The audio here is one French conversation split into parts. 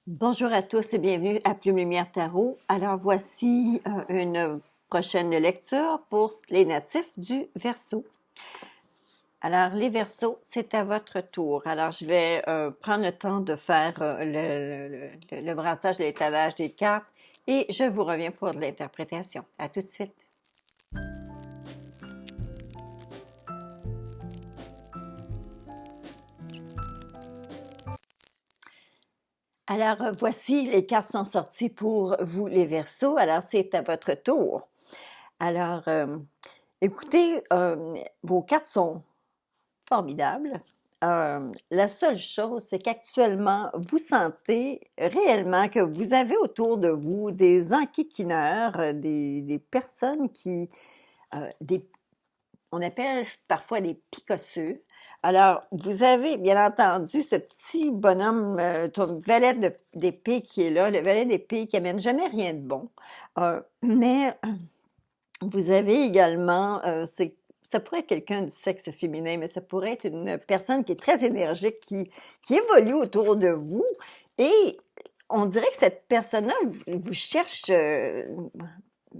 Bonjour à tous et bienvenue à Plume Lumière Tarot. Alors voici une prochaine lecture pour les natifs du Verseau. Alors les Verseaux, c'est à votre tour. Alors je vais prendre le temps de faire le brassage, l'étalage des cartes et je vous reviens pour de l'interprétation. À tout de suite. Alors voici, les cartes sont sorties pour vous les Verseaux. Alors c'est à votre tour. Alors écoutez, vos cartes sont formidable. La seule chose, c'est qu'actuellement, vous sentez réellement que vous avez autour de vous des enquiquineurs, des personnes qui, des, on appelle parfois des picosseux. Alors, vous avez bien entendu ce petit bonhomme, ton valet d'épée qui est là, le valet d'épée qui amène jamais rien de bon. Mais vous avez également, ça pourrait être quelqu'un du sexe féminin, mais ça pourrait être une personne qui est très énergique, qui évolue autour de vous et on dirait que cette personne-là vous cherche, elle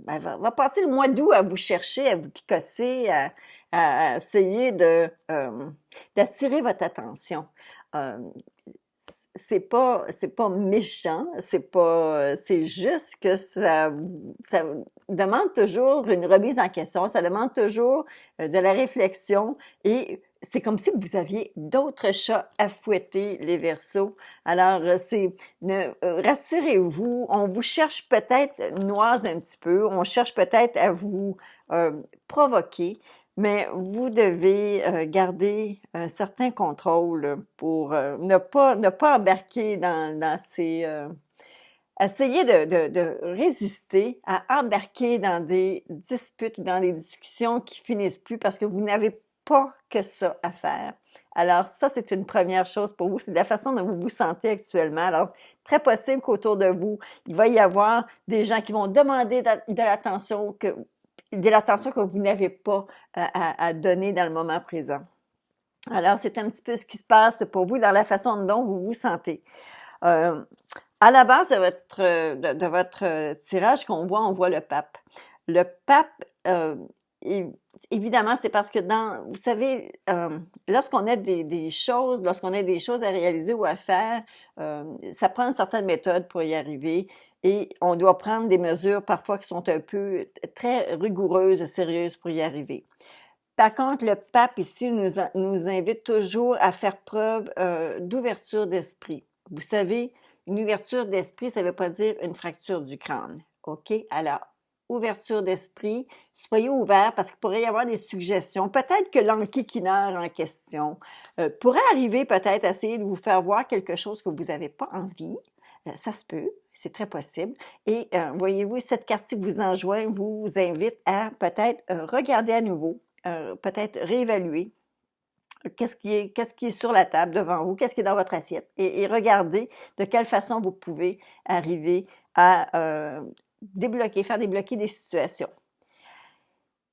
va passer le mois d'août à vous chercher, à vous picosser, à essayer d'attirer votre attention. Euh, c'est pas méchant, c'est juste que ça demande toujours une remise en question, ça demande toujours de la réflexion et c'est comme si vous aviez d'autres chats à fouetter, les Verseaux. Alors, rassurez-vous, on vous cherche peut-être noise un petit peu, on cherche peut-être à vous provoquer, mais vous devez garder un certain contrôle pour ne pas embarquer dans ces... essayer de résister à embarquer dans des disputes, dans des discussions qui finissent plus parce que vous n'avez pas que ça à faire. Alors ça, c'est une première chose pour vous, c'est la façon dont vous vous sentez actuellement. Alors, très possible qu'autour de vous, il va y avoir des gens qui vont demander de l'attention que vous n'avez pas à donner dans le moment présent. Alors, c'est un petit peu ce qui se passe pour vous dans la façon dont vous vous sentez. À la base de votre tirage qu'on voit, on voit le pape. Le pape, évidemment, c'est parce que vous savez, lorsqu'on a des choses, lorsqu'on a des choses à réaliser ou à faire, ça prend une certaine méthode pour y arriver et on doit prendre des mesures parfois qui sont un peu très rigoureuses, sérieuses pour y arriver. Par contre, le pape ici nous invite toujours à faire preuve d'ouverture d'esprit. Vous savez, une ouverture d'esprit, ça ne veut pas dire une fracture du crâne. OK? Alors, ouverture d'esprit, soyez ouverts parce qu'il pourrait y avoir des suggestions. Peut-être que l'enquiquineur en question pourrait arriver peut-être à essayer de vous faire voir quelque chose que vous n'avez pas envie. Ça se peut, c'est très possible. Et voyez-vous, cette carte-ci vous enjoint, vous invite à peut-être regarder à nouveau, peut-être réévaluer qu'est-ce qui est sur la table devant vous, qu'est-ce qui est dans votre assiette, et regardez de quelle façon vous pouvez arriver à faire débloquer des situations.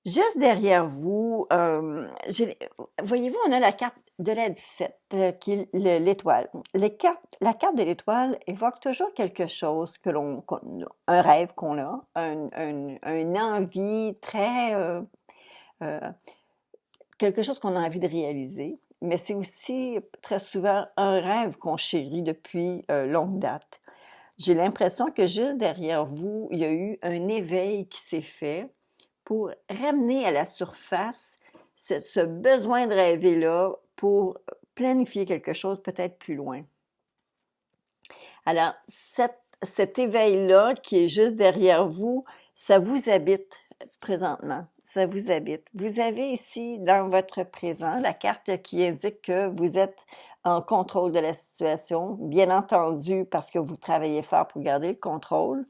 Juste derrière vous, voyez-vous, on a la carte de la 17, qui est l'étoile. La carte de l'étoile évoque toujours quelque chose un rêve qu'on a, une envie très, quelque chose qu'on a envie de réaliser, mais c'est aussi très souvent un rêve qu'on chérit depuis longue date. J'ai l'impression que juste derrière vous, il y a eu un éveil qui s'est fait pour ramener à la surface ce besoin de rêver-là pour planifier quelque chose peut-être plus loin. Alors, cet éveil-là qui est juste derrière vous, ça vous habite présentement. Ça vous habite. Vous avez ici, dans votre présent, la carte qui indique que vous êtes en contrôle de la situation, bien entendu, parce que vous travaillez fort pour garder le contrôle.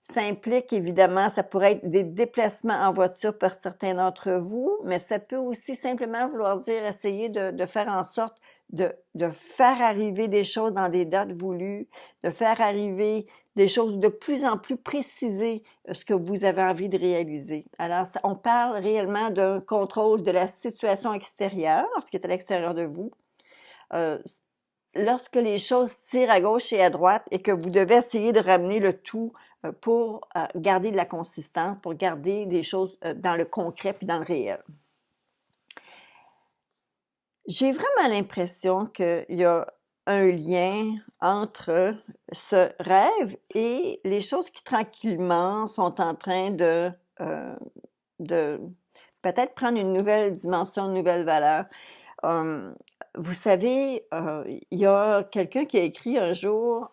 Ça implique, évidemment, ça pourrait être des déplacements en voiture pour certains d'entre vous, mais ça peut aussi simplement vouloir dire essayer de faire en sorte de faire arriver des choses dans des dates voulues, de faire arriver des choses de plus en plus préciser ce que vous avez envie de réaliser. Alors, on parle réellement d'un contrôle de la situation extérieure, ce qui est à l'extérieur de vous. lorsque les choses tirent à gauche et à droite et que vous devez essayer de ramener le tout pour garder de la consistance, pour garder des choses dans le concret puis dans le réel. J'ai vraiment l'impression qu'il y a un lien entre ce rêve et les choses qui tranquillement sont en train de peut-être prendre une nouvelle dimension, une nouvelle valeur. Vous savez, il y a quelqu'un qui a écrit un jour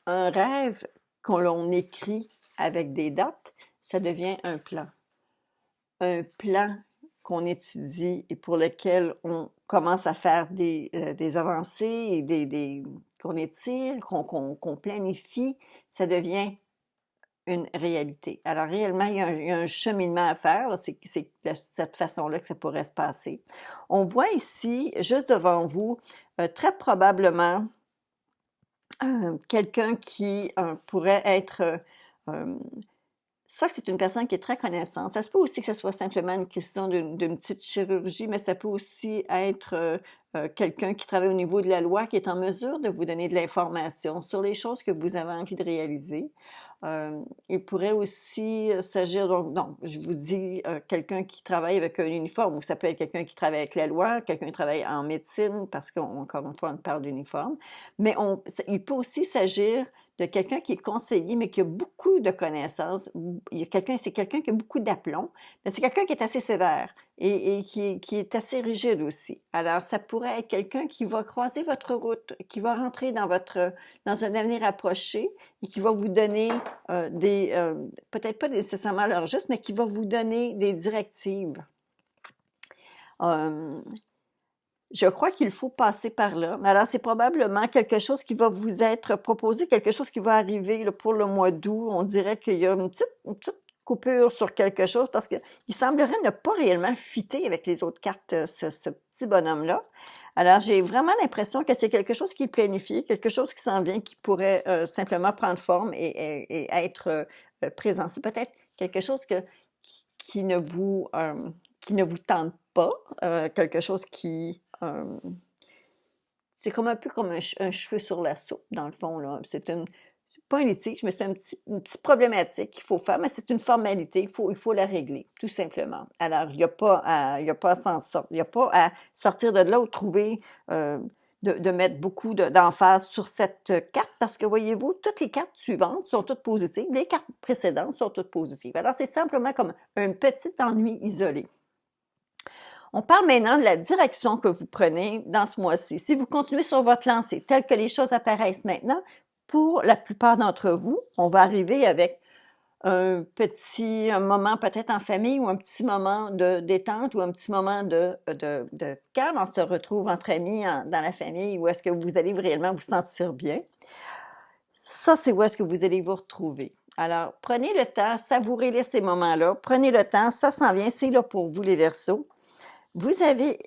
un rêve qu'on écrit avec des dates, ça devient un plan. Un plan qu'on étudie et pour lequel on commence à faire des avancées, et qu'on étire, qu'on planifie, ça devient une réalité. Alors réellement, il y a un cheminement à faire, c'est de cette façon-là que ça pourrait se passer. On voit ici, juste devant vous, très probablement quelqu'un qui pourrait être soit que c'est une personne qui est très connaissante. Ça se peut aussi que ce soit simplement une question d'une petite chirurgie, mais ça peut aussi être quelqu'un qui travaille au niveau de la loi, qui est en mesure de vous donner de l'information sur les choses que vous avez envie de réaliser. Il pourrait aussi s'agir, donc, non, je vous dis quelqu'un qui travaille avec un uniforme, ou ça peut être quelqu'un qui travaille avec la loi, quelqu'un qui travaille en médecine, parce qu'encore une fois, on parle d'uniforme, mais il peut aussi s'agir de quelqu'un qui est conseiller, mais qui a beaucoup de connaissances. C'est quelqu'un qui a beaucoup d'aplomb, mais c'est quelqu'un qui est assez sévère et qui est assez rigide aussi. Alors, ça pourrait être quelqu'un qui va croiser votre route, qui va rentrer dans un avenir approché et qui va vous donner peut-être pas nécessairement l'heure juste, mais qui va vous donner des directives. Je crois qu'il faut passer par là. Alors, c'est probablement quelque chose qui va vous être proposé, quelque chose qui va arriver là, pour le mois d'août. On dirait qu'il y a une petite coupure sur quelque chose parce qu'il semblerait ne pas réellement fitter avec les autres cartes, ce petit bonhomme-là. Alors, j'ai vraiment l'impression que c'est quelque chose qui est planifié, quelque chose qui s'en vient, qui pourrait simplement prendre forme et être présent. C'est peut-être quelque chose qui ne vous tente pas, quelque chose qui... c'est comme un peu comme un cheveu sur la soupe, dans le fond, là. C'est pas un litige, mais c'est une petite problématique qu'il faut faire, mais c'est une formalité, il faut la régler, tout simplement. Alors, il n'y a pas à s'en sortir, il n'y a pas à sortir de là ou trouver, de mettre beaucoup d'emphase sur cette carte, parce que voyez-vous, toutes les cartes suivantes sont toutes positives, les cartes précédentes sont toutes positives. Alors, c'est simplement comme un petit ennui isolé. On parle maintenant de la direction que vous prenez dans ce mois-ci. Si vous continuez sur votre lancée, telle que les choses apparaissent maintenant, pour la plupart d'entre vous, on va arriver avec un moment peut-être en famille ou un petit moment de détente ou un petit moment de calme. On se retrouve entre amis dans la famille où est-ce que vous allez réellement vous sentir bien. Ça, c'est où est-ce que vous allez vous retrouver. Alors, prenez le temps, savourez ces moments-là. Prenez le temps, ça s'en vient, c'est là pour vous les Verseaux. Vous avez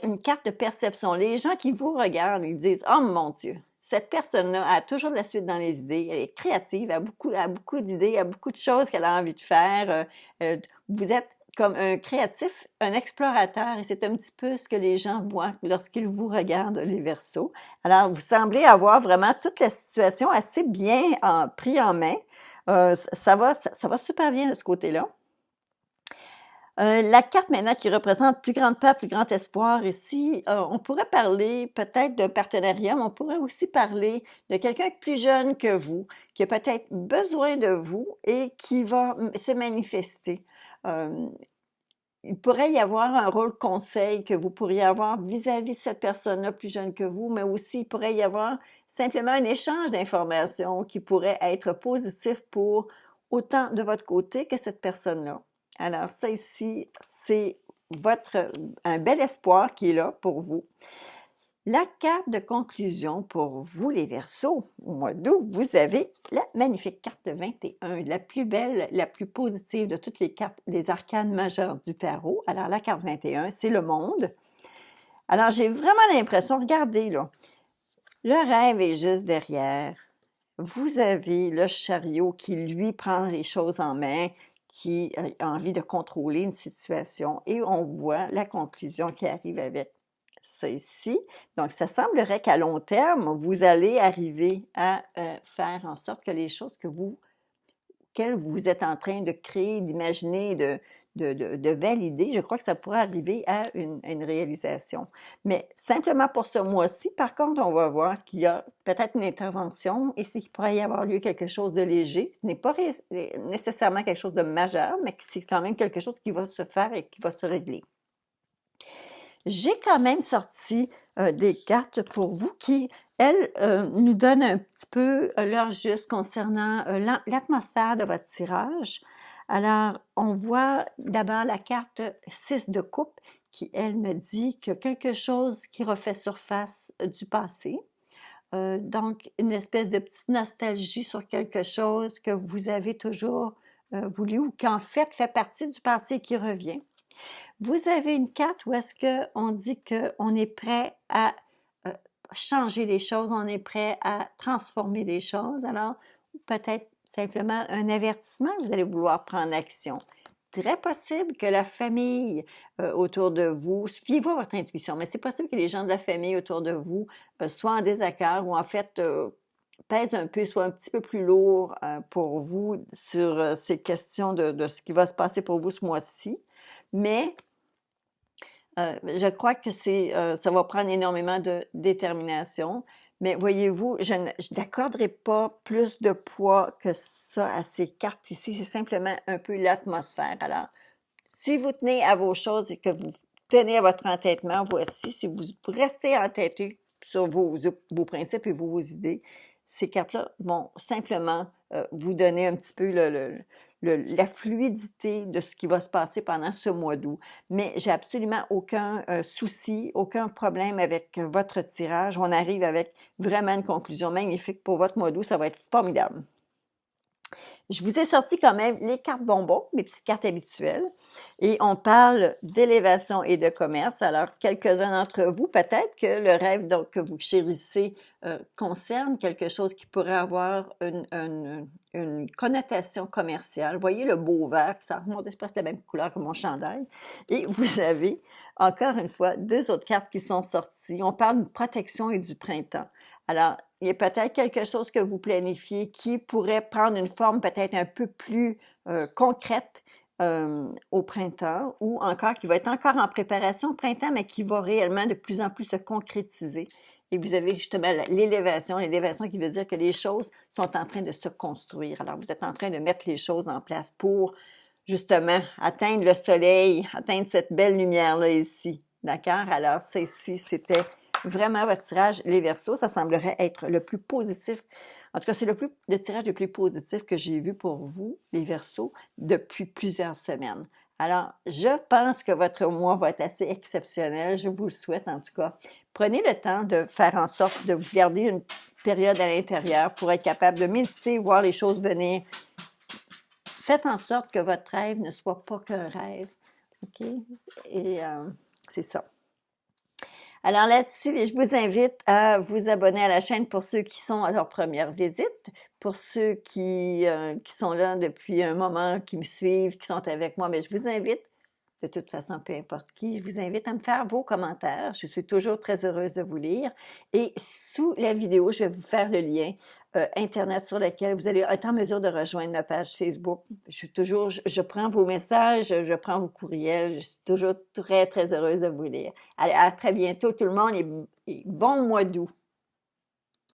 une carte de perception. Les gens qui vous regardent, ils disent « Oh mon Dieu, cette personne-là a toujours de la suite dans les idées, elle est créative, elle a beaucoup d'idées, elle a beaucoup de choses qu'elle a envie de faire. Vous êtes comme un créatif, un explorateur, et c'est un petit peu ce que les gens voient lorsqu'ils vous regardent, les Verseaux. Alors, vous semblez avoir vraiment toute la situation assez bien pris en main. Ça va super bien de ce côté-là. La carte maintenant qui représente plus grande peur, plus grand espoir ici, on pourrait parler peut-être d'un partenariat, mais on pourrait aussi parler de quelqu'un plus jeune que vous, qui a peut-être besoin de vous et qui va se manifester. Il pourrait y avoir un rôle conseil que vous pourriez avoir vis-à-vis de cette personne-là plus jeune que vous, mais aussi il pourrait y avoir simplement un échange d'informations qui pourrait être positif pour autant de votre côté que cette personne-là. Alors ça ici, c'est un bel espoir qui est là pour vous. La carte de conclusion pour vous les Verseaux, au mois d'août, vous avez la magnifique carte 21, la plus belle, la plus positive de toutes les cartes, les arcanes majeures du tarot. Alors la carte 21, c'est le monde. Alors j'ai vraiment l'impression, regardez là, le rêve est juste derrière. Vous avez le chariot qui lui prend les choses en main, qui a envie de contrôler une situation et on voit la conclusion qui arrive avec ça ici. Donc, ça semblerait qu'à long terme, vous allez arriver à faire en sorte que les choses que vous êtes en train de créer, d'imaginer, de valider, je crois que ça pourrait arriver à une réalisation. Mais simplement pour ce mois-ci, par contre, on va voir qu'il y a peut-être une intervention et qu'il pourrait y avoir lieu quelque chose de léger. Ce n'est pas nécessairement quelque chose de majeur, mais c'est quand même quelque chose qui va se faire et qui va se régler. J'ai quand même sorti des cartes pour vous qui, elles, nous donnent un petit peu leur juste concernant l'atmosphère de votre tirage. Alors, on voit d'abord la carte 6 de coupe qui, elle, me dit que quelque chose qui refait surface du passé. Donc, une espèce de petite nostalgie sur quelque chose que vous avez toujours voulu ou qui, en fait partie du passé qui revient. Vous avez une carte où est-ce qu'on dit qu'on est prêt à changer les choses, on est prêt à transformer les choses. Alors, peut-être simplement un avertissement, vous allez vouloir prendre action. Très possible que la famille autour de vous, suivez votre intuition, mais c'est possible que les gens de la famille autour de vous soient en désaccord ou en fait pèsent un peu, soient un petit peu plus lourds pour vous sur ces questions de ce qui va se passer pour vous ce mois-ci. Mais je crois que ça va prendre énormément de détermination. Mais voyez-vous, je n'accorderai pas plus de poids que ça à ces cartes ici. C'est simplement un peu l'atmosphère. Alors, si vous tenez à vos choses et que vous tenez à votre entêtement, voici, si vous restez entêté sur vos principes et vos idées, ces cartes-là vont simplement vous donner un petit peu la fluidité de ce qui va se passer pendant ce mois d'août. Mais j'ai absolument aucun souci, aucun problème avec votre tirage. On arrive avec vraiment une conclusion magnifique pour votre mois d'août. Ça va être formidable. Je vous ai sorti quand même les cartes bonbons, mes petites cartes habituelles, et on parle d'élévation et de commerce. Alors, quelques-uns d'entre vous, peut-être que le rêve donc, que vous chérissez concerne quelque chose qui pourrait avoir une connotation commerciale. Voyez le beau vert, ça remonte, c'est presque la même couleur que mon chandail. Et vous avez, encore une fois, deux autres cartes qui sont sorties. On parle de protection et du printemps. Alors, il y a peut-être quelque chose que vous planifiez qui pourrait prendre une forme peut-être un peu plus concrète au printemps ou encore qui va être encore en préparation au printemps, mais qui va réellement de plus en plus se concrétiser. Et vous avez justement l'élévation qui veut dire que les choses sont en train de se construire. Alors, vous êtes en train de mettre les choses en place pour justement atteindre le soleil, atteindre cette belle lumière-là ici. D'accord? Alors, ceci, c'était vraiment votre tirage, les Verseaux. Ça semblerait être le plus positif. En tout cas, c'est le tirage le plus positif que j'ai vu pour vous, les Verseaux, depuis plusieurs semaines. Alors, je pense que votre mois va être assez exceptionnel. Je vous le souhaite en tout cas. Prenez le temps de faire en sorte de vous garder une période à l'intérieur pour être capable de méditer, voir les choses venir. Faites en sorte que votre rêve ne soit pas qu'un rêve. OK? Et c'est ça. Alors là-dessus, je vous invite à vous abonner à la chaîne pour ceux qui sont à leur première visite, pour ceux qui sont là depuis un moment, qui me suivent, qui sont avec moi. Mais je vous invite, de toute façon, peu importe qui, je vous invite à me faire vos commentaires. Je suis toujours très heureuse de vous lire. Et sous la vidéo, je vais vous faire le lien Internet sur lequel vous allez être en mesure de rejoindre ma page Facebook. Je prends vos messages, je prends vos courriels. Je suis toujours très, très heureuse de vous lire. Allez, à très bientôt tout le monde et bon mois d'août.